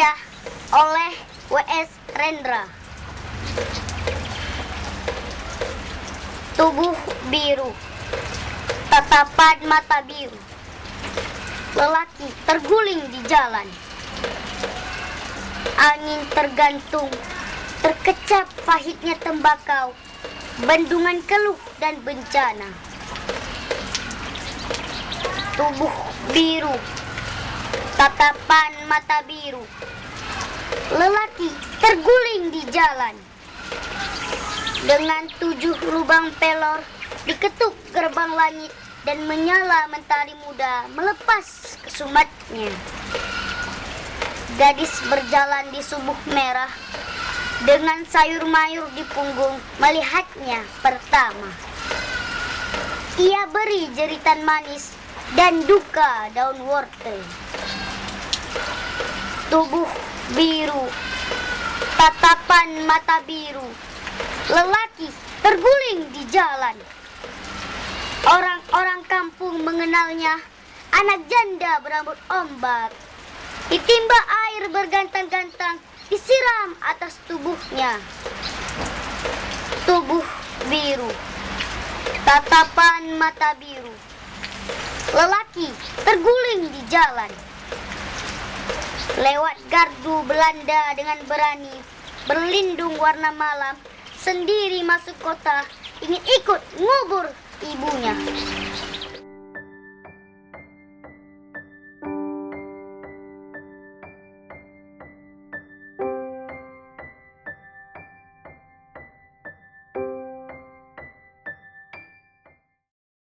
Indonesia oleh W.S. Rendra. Tubuh biru, tatapan mata biru, lelaki terguling di jalan. Angin tergantung, terkecap pahitnya tembakau, bendungan keluh dan bencana. Tubuh biru, tatapan mata biru, lelaki terguling di jalan. Dengan 7 lubang pelor diketuk gerbang langit dan menyala mentari muda melepas kesumatnya. Gadis berjalan di subuh merah dengan sayur mayur di punggung melihatnya pertama. Ia beri jeritan manis dan duka daun wortel. Tubuh biru, tatapan mata biru, lelaki terguling di jalan. Orang-orang kampung mengenalnya anak janda berambut ombak. Ditimba air bergantang-gantang disiram atas tubuhnya. Tubuh biru, tatapan mata biru, lelaki terguling di jalan. Lewat gardu Belanda dengan berani, berlindung warna malam, sendiri masuk kota, ingin ikut ngubur ibunya.